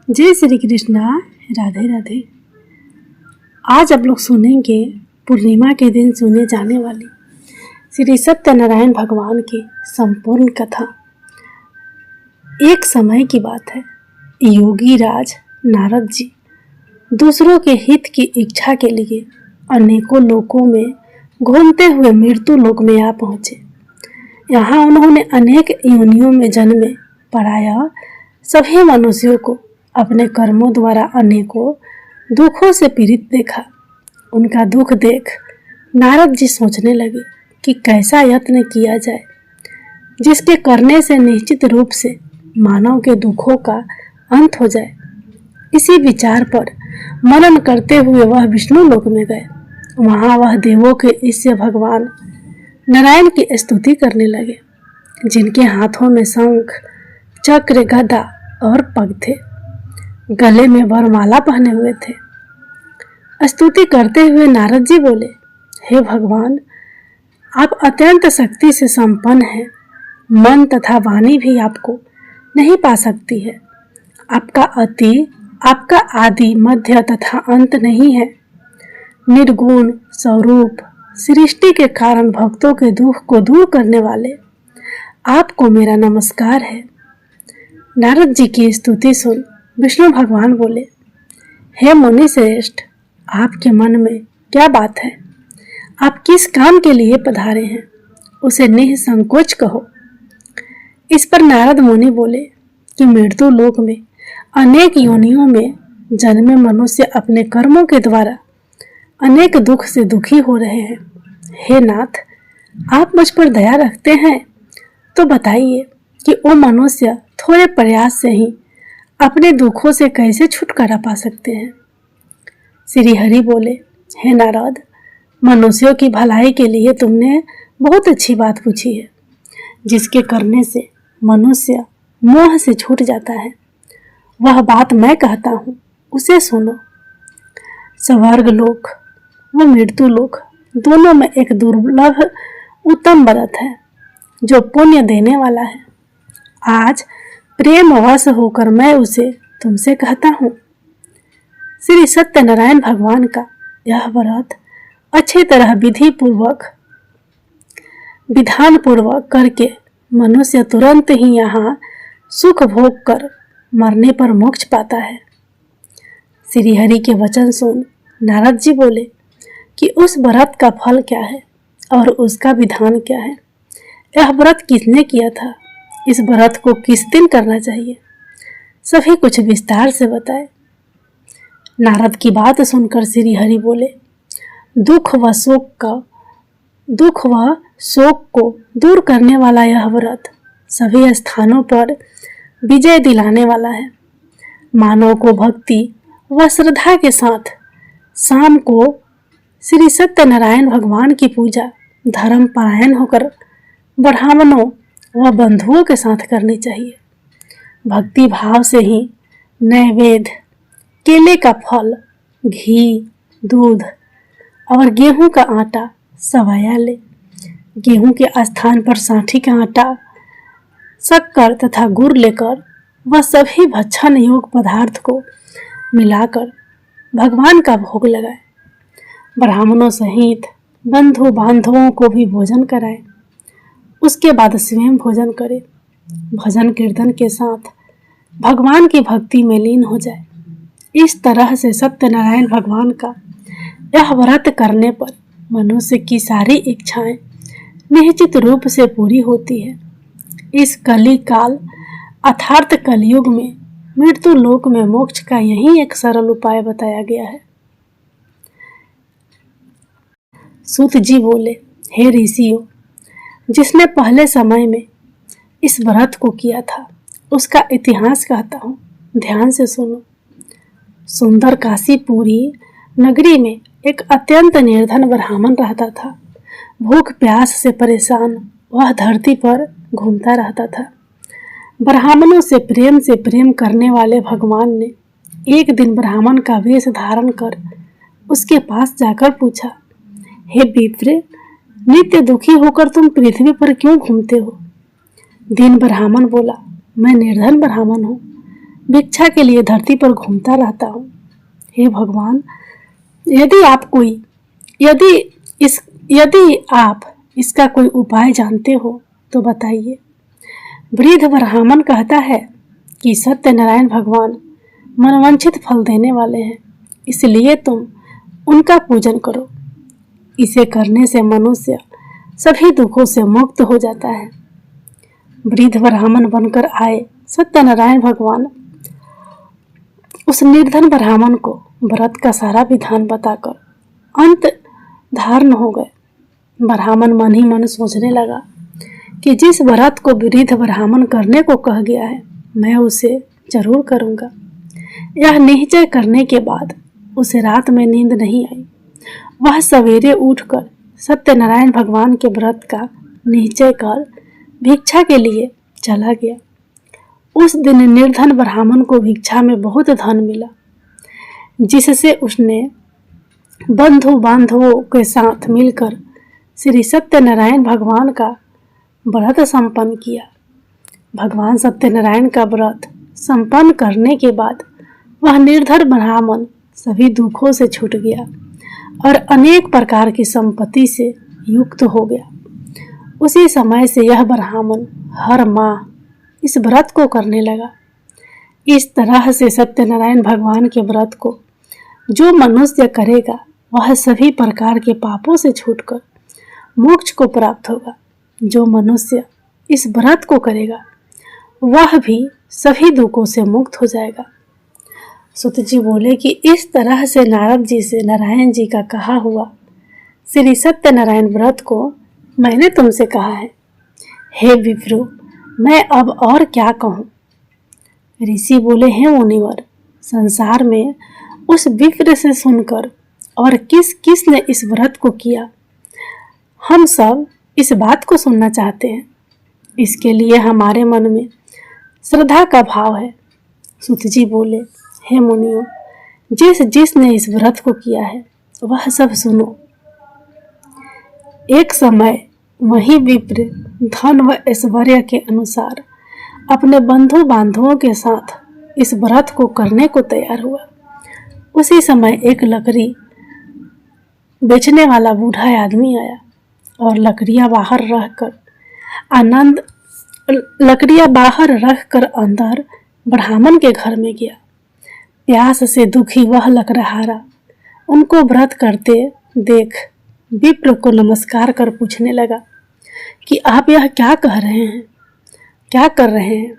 जय श्री कृष्णा। राधे राधे। आज आप लोग सुनेंगे पूर्णिमा के दिन सुने जाने वाली श्री सत्यनारायण भगवान की संपूर्ण कथा। एक समय की बात है, योगी राज नारद जी दूसरों के हित की इच्छा के लिए अनेकों लोकों में घूमते हुए मृत्यु लोक में आ पहुँचे। यहाँ उन्होंने अनेक योनियों में जन्मे, पराया सभी मनुष्यों को अपने कर्मों द्वारा अनेकों दुखों से पीड़ित देखा। उनका दुख देख नारद जी सोचने लगे कि कैसा यत्न किया जाए जिसके करने से निश्चित रूप से मानव के दुखों का अंत हो जाए। इसी विचार पर मनन करते हुए वह विष्णु लोक में गए। वहाँ वह देवों के ईश्वर भगवान नारायण की स्तुति करने लगे, जिनके हाथों में शंख, चक्र, गदा और पग थे। गले में वरमाला पहने हुए थे। स्तुति करते हुए नारद जी बोले, हे भगवान, आप अत्यंत शक्ति से संपन्न हैं। मन तथा वाणी भी आपको नहीं पा सकती है। आपका आदि, मध्य तथा अंत नहीं है। निर्गुण स्वरूप, सृष्टि के कारण भक्तों के दुख को दूर करने वाले आपको मेरा नमस्कार है। नारद जी की स्तुति सुन विष्णु भगवान बोले, हे मुनि श्रेष्ठ, आपके मन में क्या बात है? आप किस काम के लिए पधारे हैं? उसे निसंकोच कहो। इस पर नारद मुनि बोले कि मृत्यु लोक में अनेक योनियों में जन्मे मनुष्य अपने कर्मों के द्वारा अनेक दुख से दुखी हो रहे हैं। हे नाथ, आप मुझ पर दया रखते हैं तो बताइए कि वो मनुष्य थोड़े प्रयास से ही अपने दुखों से कैसे छुटकारा पा सकते हैं। श्री हरि बोले, हे नारद, मनुष्यों की भलाई के लिए तुमने बहुत अच्छी बात पूछी है, जिसके करने से मनुष्य मोह से छूट जाता है। वह बात मैं कहता हूँ, उसे सुनो। स्वर्ग लोक व मृत्यु लोक दोनों में एक दुर्लभ उत्तम व्रत है जो पुण्य देने वाला है। आज प्रेम वश होकर मैं उसे तुमसे कहता हूँ। श्री सत्यनारायण भगवान का यह व्रत अच्छी तरह विधान पूर्वक करके मनुष्य तुरंत ही यहाँ सुख भोग कर मरने पर मोक्ष पाता है। श्री हरि के वचन सुन नारद जी बोले कि उस व्रत का फल क्या है और उसका विधान क्या है? यह व्रत किसने किया था? इस व्रत को किस दिन करना चाहिए? सभी कुछ विस्तार से बताए। नारद की बात सुनकर श्री हरि बोले, दुख व शोक को दूर करने वाला यह व्रत सभी स्थानों पर विजय दिलाने वाला है। मानव को भक्ति व श्रद्धा के साथ शाम को श्री सत्यनारायण भगवान की पूजा धर्म परायण होकर ब्राह्मणों व बंधुओं के साथ करनी चाहिए। भक्ति भाव से ही नैवेद्य, केले का फल, घी, दूध और गेहूं का आटा सवाया ले। गेहूं के स्थान पर साठी का आटा, शक्कर तथा गुड़ लेकर वह सभी भक्षण योग्य पदार्थ को मिलाकर भगवान का भोग लगाए। ब्राह्मणों सहित बंधु बांधवों को भी भोजन कराए। उसके बाद स्वयं भोजन करे। भजन कीर्तन के साथ भगवान की भक्ति में लीन हो जाए। इस तरह से सत्यनारायण भगवान का यह व्रत करने पर मनुष्य की सारी इच्छाएं निश्चित रूप से पूरी होती है। इस कली काल अर्थात कलयुग में मृत्यु लोक में मोक्ष का यही एक सरल उपाय बताया गया है। सूत जी बोले, हे ऋषियों, जिसने पहले समय में इस व्रत को किया था उसका इतिहास कहता हूँ, ध्यान से सुनो। सुंदर काशीपुरी नगरी में एक अत्यंत निर्धन ब्राह्मण रहता था। भूख प्यास से परेशान वह धरती पर घूमता रहता था। ब्राह्मणों से प्रेम करने वाले भगवान ने एक दिन ब्राह्मण का वेश धारण कर उसके पास जाकर पूछा, हे विप्र, नित्य दुखी होकर तुम पृथ्वी पर क्यों घूमते हो? दीन ब्राह्मण बोला, मैं निर्धन ब्राह्मण हूँ। भिक्षा के लिए धरती पर घूमता रहता हूँ। हे भगवान, यदि यदि आप इसका कोई उपाय जानते हो तो बताइए। वृद्ध ब्राह्मण कहता है कि सत्यनारायण भगवान मनवांछित फल देने वाले हैं, इसलिए तुम उनका पूजन करो। इसे करने से मनुष्य सभी दुखों से मुक्त हो जाता है। वृद्ध ब्राह्मण बनकर आए सत्यनारायण भगवान उस निर्धन ब्राह्मण को व्रत का सारा विधान बताकर अंत धारण हो गए। ब्राह्मण मन ही मन सोचने लगा कि जिस व्रत को वृद्ध ब्राह्मण करने को कह गया है, मैं उसे जरूर करूँगा। यह निश्चय करने के बाद उसे रात में नींद नहीं आई। वह सवेरे उठकर सत्यनारायण भगवान के व्रत का निश्चय कर भिक्षा के लिए चला गया। उस दिन निर्धन ब्राह्मण को भिक्षा में बहुत धन मिला, जिससे उसने बंधु बांधवों के साथ मिलकर श्री सत्यनारायण भगवान का व्रत संपन्न किया। भगवान सत्यनारायण का व्रत संपन्न करने के बाद वह निर्धन ब्राह्मण सभी दुखों से छूट गया और अनेक प्रकार की संपत्ति से युक्त हो गया। उसी समय से यह ब्राह्मण हर माह इस व्रत को करने लगा। इस तरह से सत्यनारायण भगवान के व्रत को जो मनुष्य करेगा वह सभी प्रकार के पापों से छूटकर मोक्ष को प्राप्त होगा। जो मनुष्य इस व्रत को करेगा वह भी सभी दुखों से मुक्त हो जाएगा। सुत जी बोले कि इस तरह से नारद जी से नारायण जी का कहा हुआ श्री सत्यनारायण व्रत को मैंने तुमसे कहा है। हे विप्रो, मैं अब और क्या कहूँ। ऋषि बोले, हे मुनिवर, संसार में उस विप्र से सुनकर और किस किस ने इस व्रत को किया, हम सब इस बात को सुनना चाहते हैं। इसके लिए हमारे मन में श्रद्धा का भाव है। सुत जी बोले, हे मुनियों, जिसने इस व्रत को किया है वह सब सुनो। एक समय वही विप्र धन व ऐश्वर्य के अनुसार अपने बंधु बांधवों के साथ इस व्रत को करने को तैयार हुआ। उसी समय एक लकड़ी बेचने वाला बूढ़ा आदमी आया और लकड़ियां बाहर रखकर अंदर ब्राह्मण के घर में गया। प्यास से दुखी वह लकड़हारा उनको व्रत करते देख विप्र को नमस्कार कर पूछने लगा कि आप यह क्या कर रहे हैं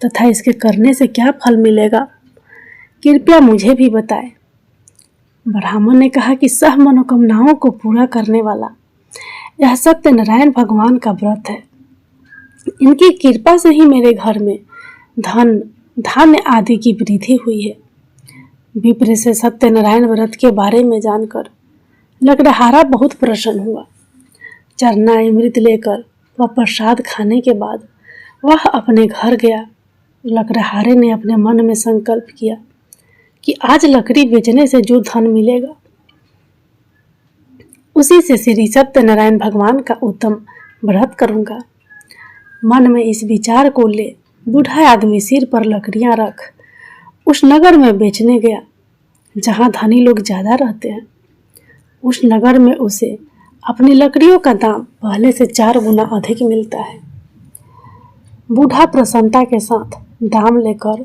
तथा इसके करने से क्या फल मिलेगा, कृपया मुझे भी बताएं। ब्राह्मण ने कहा कि सब मनोकामनाओं को पूरा करने वाला यह सत्यनारायण भगवान का व्रत है। इनकी कृपा से ही मेरे घर में धन धान्य आदि की वृद्धि हुई है। विप्र से सत्यनारायण व्रत के बारे में जानकर लकड़हारा बहुत प्रसन्न हुआ। चरना अमृत लेकर वह प्रसाद खाने के बाद वह अपने घर गया। लकड़हारे ने अपने मन में संकल्प किया कि आज लकड़ी बेचने से जो धन मिलेगा उसी से श्री सत्यनारायण भगवान का उत्तम व्रत करूंगा। मन में इस विचार को ले बूढ़ा आदमी सिर पर लकड़ियां रख उस नगर में बेचने गया जहां धनी लोग ज्यादा रहते हैं। उस नगर में उसे अपनी लकड़ियों का दाम पहले से 4 गुना अधिक मिलता है। बूढ़ा प्रसन्नता के साथ दाम लेकर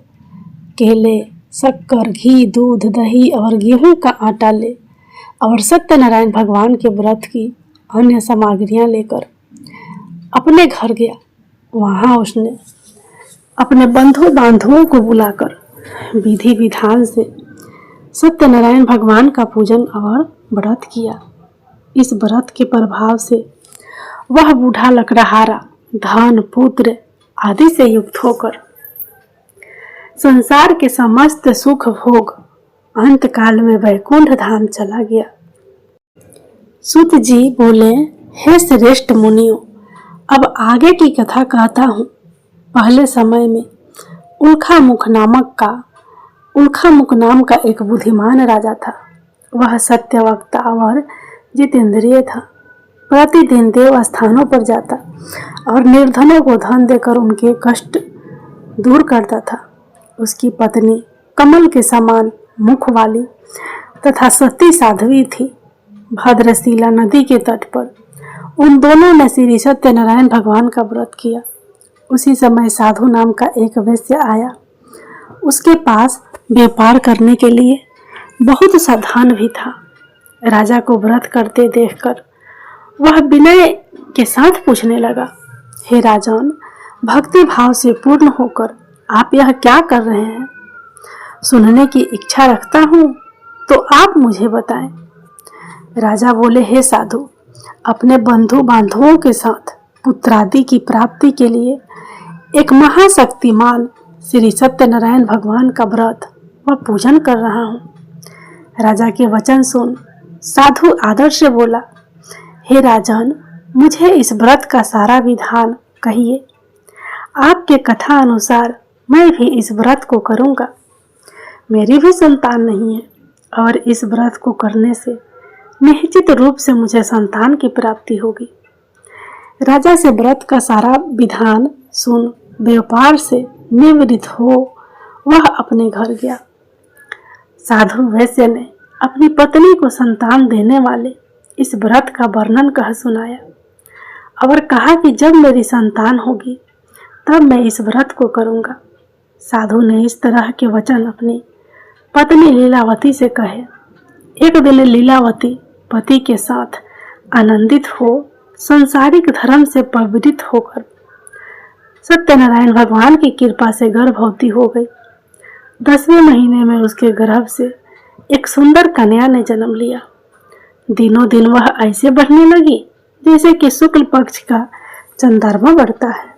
केले, शक्कर, घी, दूध, दही और गेहूं का आटा ले और सत्यनारायण भगवान के व्रत की अन्य सामग्रियां लेकर अपने घर गया। वहां उसने अपने बंधु बांधवों को बुलाकर विधि विधान से सत्यनारायण भगवान का पूजन और व्रत किया। इस व्रत के प्रभाव से वह बूढ़ा लकड़हारा धन, पुत्र आदि से युक्त होकर संसार के समस्त सुख भोग अंत काल में वैकुंठ धाम चला गया। सूत जी बोले, हे श्रेष्ठ मुनियों, अब आगे की कथा कहता हूँ। पहले समय में उल्खामुख नाम का एक बुद्धिमान राजा था। वह सत्यवक्ता और जितेंद्रिय था। प्रतिदिन देव स्थानों पर जाता और निर्धनों को धन देकर उनके कष्ट दूर करता था। उसकी पत्नी कमल के समान मुख वाली तथा सती साध्वी थी। भद्रशिला नदी के तट पर उन दोनों ने श्री सत्यनारायण भगवान का व्रत किया। उसी समय साधु नाम का एक वैश्य आया। उसके पास व्यापार करने के लिए बहुत सा धन भी था। राजा को व्रत करते देखकर वह विनय के साथ पूछने लगा, हे राजन, भक्ति भाव से पूर्ण होकर आप यह क्या कर रहे हैं? सुनने की इच्छा रखता हूँ तो आप मुझे बताएं। राजा बोले, हे साधु, अपने बंधु बांधवों के साथ पुत्रादि की प्राप्ति के लिए एक महाशक्तिमान श्री सत्यनारायण भगवान का व्रत व पूजन कर रहा हूँ। राजा के वचन सुन साधु आदर से बोला, हे राजन, मुझे इस व्रत का सारा विधान कहिए। आपके कथा अनुसार मैं भी इस व्रत को करूँगा। मेरी भी संतान नहीं है और इस व्रत को करने से निश्चित रूप से मुझे संतान की प्राप्ति होगी। राजा से व्रत का सारा विधान सुन व्यापार से निवृत्त हो वह अपने घर गया। साधु वैश्य ने अपनी पत्नी को संतान देने वाले इस व्रत का वर्णन कह सुनाया और कहा कि जब मेरी संतान होगी तब मैं इस व्रत को करूँगा। साधु ने इस तरह के वचन अपनी पत्नी लीलावती से कहे। एक दिन लीलावती पति के साथ आनंदित हो संसारिक धर्म से प्रवृत्त होकर सत्यनारायण भगवान की कृपा से गर्भवती हो गई। 10वें महीने में उसके गर्भ से एक सुंदर कन्या ने जन्म लिया। दिनों दिन वह ऐसे बढ़ने लगी जैसे कि शुक्ल पक्ष का चंद्रमा बढ़ता है।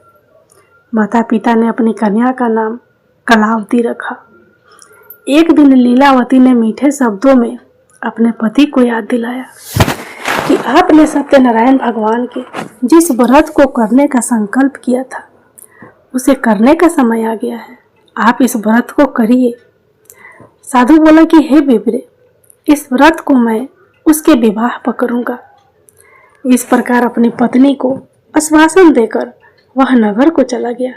माता पिता ने अपनी कन्या का नाम कलावती रखा। एक दिन लीलावती ने मीठे शब्दों में अपने पति को याद दिलाया कि आपने सत्यनारायण भगवान के जिस व्रत को करने का संकल्प किया था उसे करने का समय आ गया है। आप इस व्रत को करिए। साधु बोला कि हे विप्रे, इस व्रत को मैं उसके विवाह पर करूँगा। इस प्रकार अपनी पत्नी को आश्वासन देकर वह नगर को चला गया।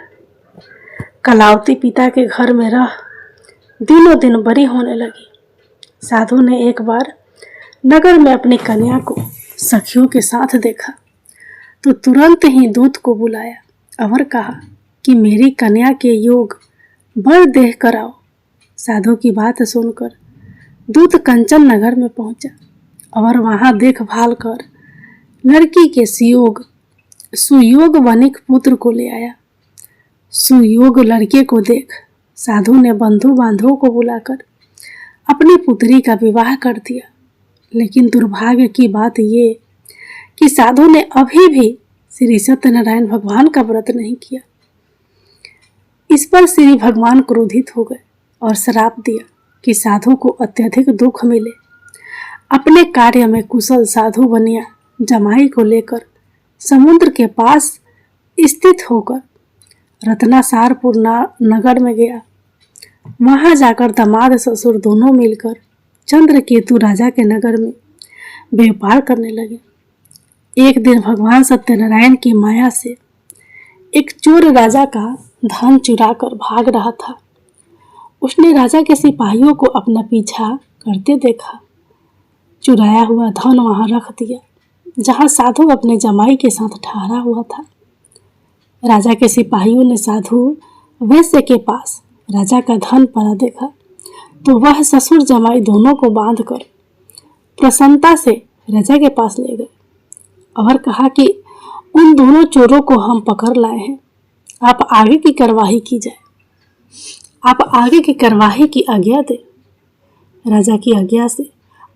कलावती पिता के घर में रह दिनों दिन बड़ी होने लगी। साधु ने एक बार नगर में अपनी कन्या को सखियों के साथ देखा तो तुरंत ही दूत को बुलाया और कहा कि मेरी कन्या के योग वर देख कर आओ। साधु की बात सुनकर दूत कंचन नगर में पहुंचा और वहां देखभाल कर लड़की के सुयोग वनिक पुत्र को ले आया। सुयोग लड़के को देख साधु ने बंधु बांधवों को बुलाकर अपनी पुत्री का विवाह कर दिया। लेकिन दुर्भाग्य की बात ये कि साधु ने अभी भी श्री सत्यनारायण भगवान का व्रत नहीं किया। इस पर श्री भगवान क्रोधित हो गए और श्राप दिया कि साधु को अत्यधिक दुख मिले। अपने कार्य में कुशल साधु बनिया जमाई को लेकर समुद्र के पास स्थित होकर रत्नासारपुर नगर में गया। वहां जाकर दामाद ससुर दोनों मिलकर चंद्रकेतु राजा के नगर में व्यापार करने लगे। एक दिन भगवान सत्यनारायण की माया से एक चोर राजा का धन चुरा कर भाग रहा था। उसने राजा के सिपाहियों को अपना पीछा करते देखा। चुराया हुआ धन वहां रख दिया जहां साधु अपने जमाई के साथ ठहरा हुआ था। राजा के सिपाहियों ने साधु वैश्य के पास राजा का धन पड़ा देखा तो वह ससुर जमाई दोनों को बांधकर प्रसन्नता से राजा के पास ले गए और कहा कि उन दोनों चोरों को हम पकड़ लाए हैं। आप आगे की कार्यवाही की जाए। आप आगे की कार्यवाही की आज्ञा दे। राजा की आज्ञा से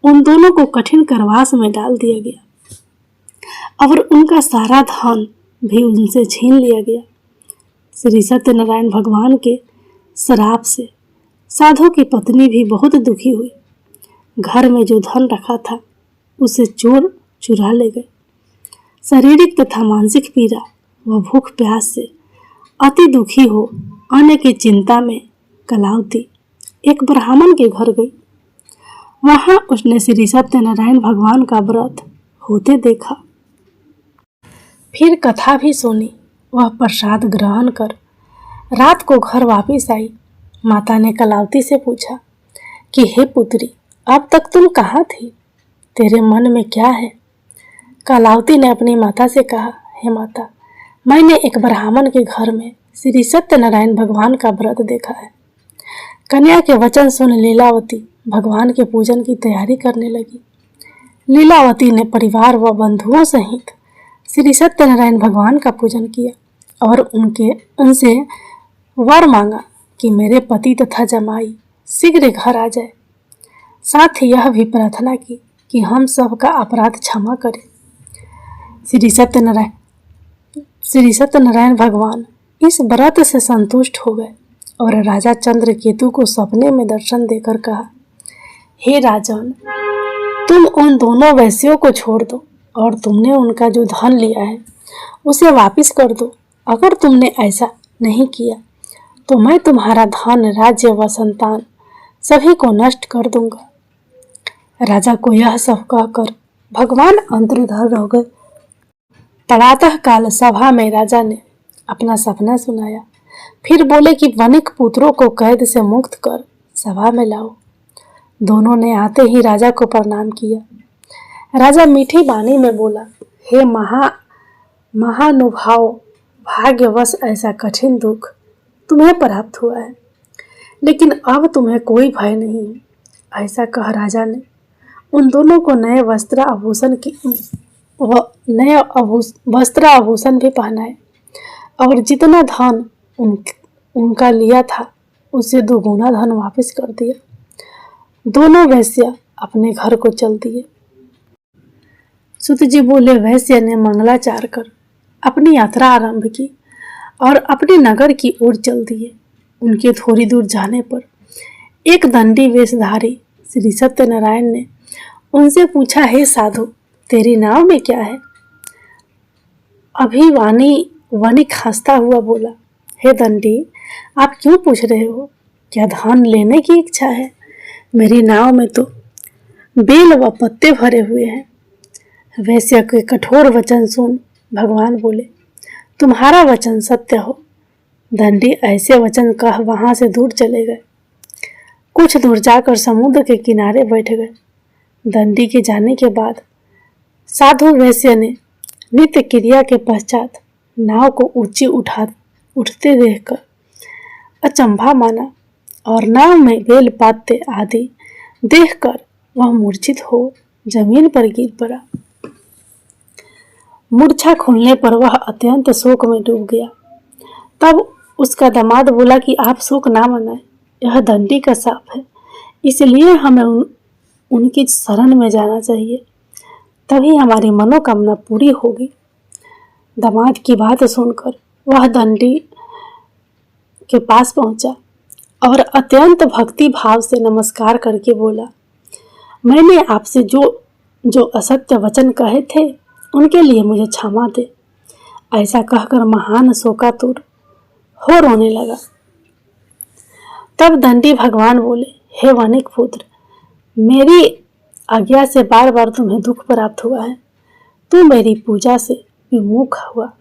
उन दोनों को कठिन कारावास में डाल दिया गया और उनका सारा धन भी उनसे छीन लिया गया। श्री सत्यनारायण भगवान के श्राप से साधु की पत्नी भी बहुत दुखी हुई। घर में जो धन रखा था उसे चोर चुरा ले गए। शारीरिक तथा मानसिक पीड़ा व भूख प्यास से अति दुखी हो आने की चिंता में कलावती एक ब्राह्मण के घर गई। वहां उसने श्री सत्यनारायण भगवान का व्रत होते देखा। फिर कथा भी सुनी। वह प्रसाद ग्रहण कर रात को घर वापस आई। माता ने कलावती से पूछा कि हे पुत्री, अब तक तुम कहाँ थी? तेरे मन में क्या है? कलावती ने अपनी माता से कहा, हे माता, मैंने एक ब्राह्मण के घर में श्री सत्यनारायण भगवान का व्रत देखा है। कन्या के वचन सुन लीलावती भगवान के पूजन की तैयारी करने लगी। लीलावती ने परिवार व बंधुओं सहित श्री सत्यनारायण भगवान का पूजन किया और उनसे वर मांगा कि मेरे पति तथा जमाई शीघ्र घर आ जाए। साथ ही यह भी प्रार्थना की कि हम सबका अपराध क्षमा करें। श्री सत्यनारायण भगवान इस व्रत से संतुष्ट हो गए और राजा चंद्रकेतु को सपने में दर्शन देकर कहा, हे राजन, तुम उन दोनों वैश्यों को छोड़ दो और तुमने उनका जो धन लिया है उसे वापस कर दो। अगर तुमने ऐसा नहीं किया तो मैं तुम्हारा धन, राज्य व संतान सभी को नष्ट कर दूंगा। राजा को यह सब कहकर भगवान अंतर्धान हो गए। प्रातः काल सभा में राजा ने अपना सपना सुनाया। फिर बोले कि वणिक पुत्रों को कैद से मुक्त कर सभा में लाओ। दोनों ने आते ही राजा को प्रणाम किया। राजा मीठी वाणी में बोला, हे महानुभाव, भाग्यवश ऐसा कठिन दुख तुम्हें प्राप्त हुआ है, लेकिन अब तुम्हें कोई भय नहीं है। ऐसा कह राजा ने उन दोनों को नए वस्त्र आभूषण भी पहनाए और जितना धन उनका लिया था उसे दोगुना धन वापस कर दिया। दोनों वैश्य अपने घर को चल दिए। सूत जी बोले, वैश्य ने मंगलाचार कर अपनी यात्रा आरंभ की और अपने नगर की ओर चल दिए। उनके थोड़ी दूर जाने पर एक दंडी वेशधारी श्री सत्यनारायण ने उनसे पूछा, हे साधु, तेरी नाव में क्या है? वणिक हंसता हुआ बोला, हे दंडी, आप क्यों पूछ रहे हो? क्या धन लेने की इच्छा है? मेरी नाव में तो बेल व पत्ते भरे हुए हैं। वैश्य के कठोर वचन सुन भगवान बोले, तुम्हारा वचन सत्य हो। दंडी ऐसे वचन कह वहां से दूर चले गए। कुछ दूर जाकर समुद्र के किनारे बैठ गए। दंडी के जाने के बाद साधु वैश्य ने नित्य क्रिया के पश्चात नाव को ऊंची उठते देखकर अचंभा माना और नाव में बेल पत्ते आदि देखकर वह मूर्छित हो जमीन पर गिर पड़ा। मूर्छा खुलने पर वह अत्यंत शोक में डूब गया। तब उसका दामाद बोला कि आप शोक ना मनाएं, यह दंडी का शाप है, इसलिए हमें उनकी शरण में जाना चाहिए, तभी हमारी मनोकामना पूरी होगी। दामाद की बात सुनकर वह दंडी के पास पहुंचा और अत्यंत भक्ति भाव से नमस्कार करके बोला, मैंने आपसे जो असत्य वचन कहे थे उनके लिए मुझे क्षमा दे। ऐसा कहकर महान शोकातुर हो रोने लगा। तब दंडी भगवान बोले, हे वणिक पुत्र, मेरी आज्ञा से बार बार तुम्हें दुख प्राप्त हुआ है, तू मेरी पूजा से विमुख हुआ।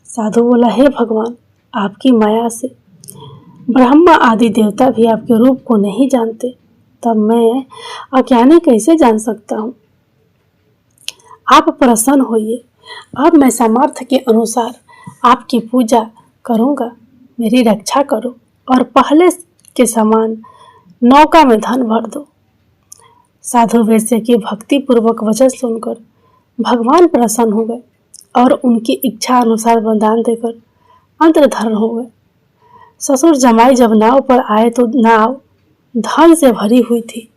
साधु बोला, हे भगवान, आपकी माया से ब्रह्मा आदि देवता भी आपके रूप को नहीं जानते, तब मैं अज्ञानी कैसे जान सकता हूँ? आप प्रसन्न होइए, अब मैं सामर्थ्य के अनुसार आपकी पूजा करूँगा। मेरी रक्षा करो और पहले के समान नौका में धन भर दो। साधु वैश्य के भक्ति पूर्वक वचन सुनकर भगवान प्रसन्न हो गए और उनकी इच्छा अनुसार वरदान देकर अंतर्धान हो गए। ससुर जमाई जब नाव पर आए तो नाव धन से भरी हुई थी।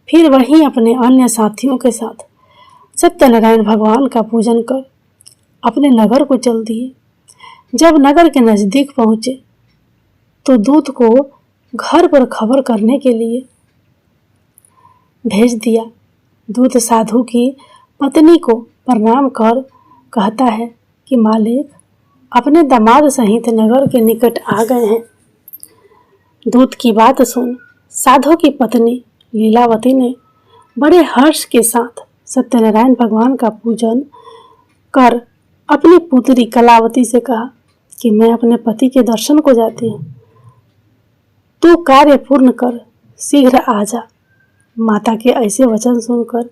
फिर वहीं अपने अन्य साथियों के साथ सत्यनारायण भगवान का पूजन कर अपने नगर को चल दिए। जब नगर के नजदीक पहुंचे तो दूत को घर पर खबर करने के लिए भेज दिया। दूत साधु की पत्नी को प्रणाम कर कहता है कि मालिक अपने दामाद सहित नगर के निकट आ गए हैं। दूत की बात सुन साधु की पत्नी लीलावती ने बड़े हर्ष के साथ सत्यनारायण भगवान का पूजन कर अपनी पुत्री कलावती से कहा कि मैं अपने पति के दर्शन को जाती हूँ। तू कार्य पूर्ण कर, शीघ्र आ जा। माता के ऐसे वचन सुनकर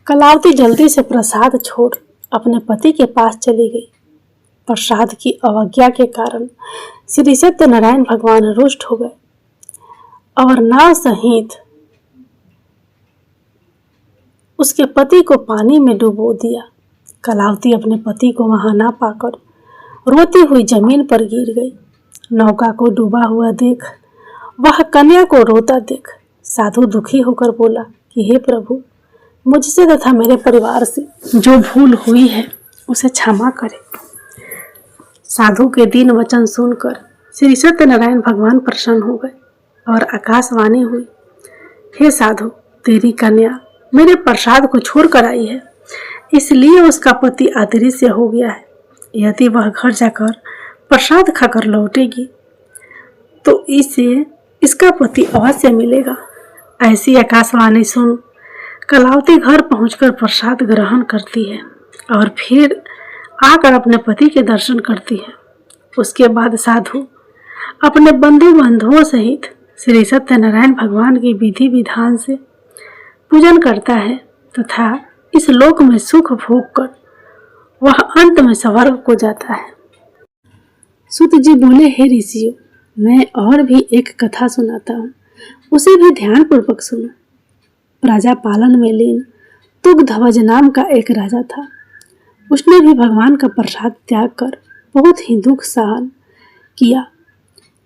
कलावती जल्दी से प्रसाद छोड़ अपने पति के पास चली गई। प्रसाद की अवज्ञा के कारण श्री सत्यनारायण भगवान रुष्ट हो गए और नाव सहित उसके पति को पानी में डुबो दिया। कलावती अपने पति को वहां ना पाकर रोती हुई जमीन पर गिर गई। नौका को डूबा हुआ देख, वह कन्या को रोता देख साधु दुखी होकर बोला कि हे प्रभु, मुझसे तथा मेरे परिवार से जो भूल हुई है उसे क्षमा करें। साधु के दीन वचन सुनकर श्री सत्यनारायण भगवान प्रसन्न हो गए और आकाशवाणी हुई, हे साधु, तेरी कन्या मेरे प्रसाद को छोड़ कर आई है, इसलिए उसका पति अदृश्य हो गया है। यदि वह घर जाकर प्रसाद खाकर लौटेगी तो इसे इसका पति अवश्य मिलेगा। ऐसी आकाशवाणी सुन कलावती घर पहुंचकर प्रसाद ग्रहण करती है और फिर आकर अपने पति के दर्शन करती है। उसके बाद साधु अपने बंधु बांधवों सहित श्री सत्यनारायण भगवान की विधि विधान से पूजन करता है तथा इस लोक में सुख भोग कर वह अंत में स्वर्ग को जाता है। सूत जी बोले, हे ऋषियों, मैं और भी एक कथा सुनाता हूँ, उसे भी ध्यान पूर्वक सुनो। प्रजा पालन में लीन तुगध्वज नाम का एक राजा था। उसने भी भगवान का प्रसाद त्याग कर बहुत ही दुख सहन किया।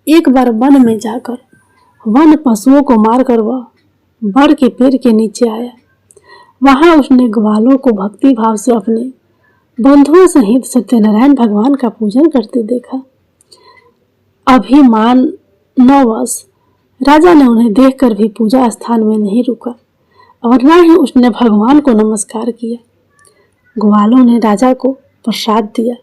एक बार वन में जाकर वन पशुओं को मारकर वह बड़ के पेड़ के नीचे आया। वहां उसने ग्वालों को भक्ति भाव से अपने बंधुओं सहित सत्यनारायण भगवान का पूजन करते देखा। अभिमानवश राजा ने उन्हें देखकर भी पूजा स्थान में नहीं रुका और न ही उसने भगवान को नमस्कार किया। ग्वालों ने राजा को प्रसाद दिया,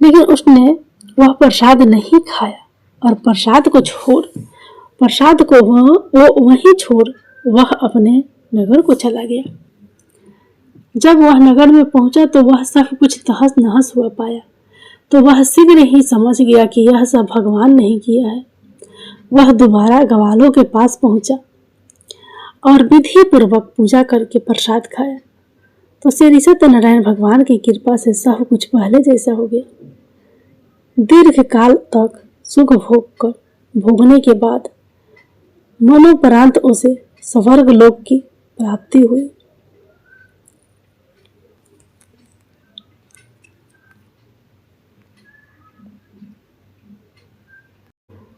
लेकिन उसने वह प्रसाद नहीं खाया और प्रसाद को वहीं छोड़ वह अपने नगर को चला गया। जब वह नगर में पहुंचा तो वह सब कुछ तहस नहस हुआ पाया, तो वह शीघ्र ही समझ गया कि यह सब भगवान ने किया है। वह दोबारा ग्वालों के पास पहुंचा और विधि पूर्वक पूजा करके प्रसाद खाया, तो श्री सत्यनारायण भगवान की कृपा से सब कुछ पहले जैसा हो गया। दीर्घ काल तक सुख भोगने के बाद मनोपरांत उसे स्वर्ग लोक की प्राप्ति हुई।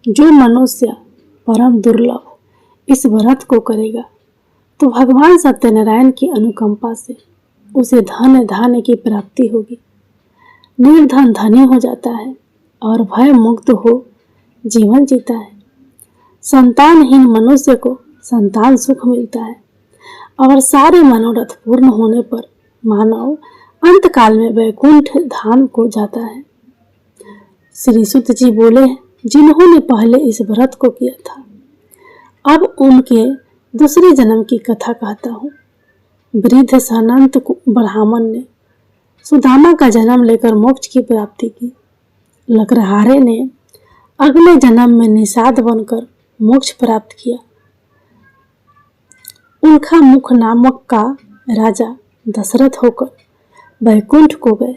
जो मनुष्य परम दुर्लभ इस व्रत को करेगा तो भगवान सत्यनारायण की अनुकंपा से उसे धन धान्य की प्राप्ति होगी। निर्धन धनी हो जाता है और भय मुक्त हो जीवन जीता है। संतानहीन मनुष्य को संतान सुख मिलता है और सारे मनोरथ पूर्ण होने पर मानव अंतकाल में वैकुंठ धाम को जाता है। श्री सूत जी बोले, जिन्होंने पहले इस व्रत को किया था, अब उनके दूसरे जन्म की कथा कहता हूँ। वृद्ध सानंत ब्राह्मण ने सुदामा का जन्म लेकर मोक्ष की प्राप्ति की। लकड़हारे ने अगले जन्म में निषाद बनकर मोक्ष प्राप्त किया। उनका मुख नामक का राजा दशरथ होकर वैकुंठ को गए।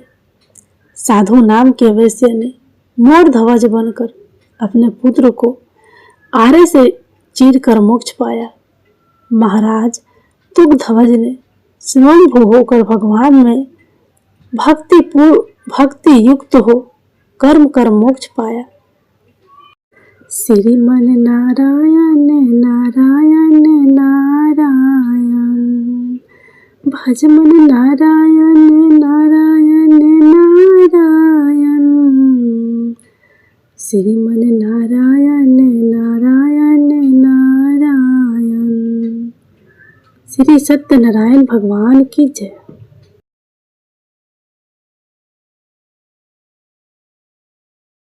साधु नाम के वैश्य ने मोर ध्वज बनकर अपने पुत्र को आरे से चीरकर मोक्ष पाया। महाराज तुगध्वज ने स्वयंभू होकर भगवान में भक्ति युक्त हो कर्म कर मोक्ष पाया। श्रीमन नारायण नारायण नारायण, भजमन नारायण नारायण नारायण, श्रीमन नारायण नारायण नारायण। श्री सत्यनारायण भगवान की जय।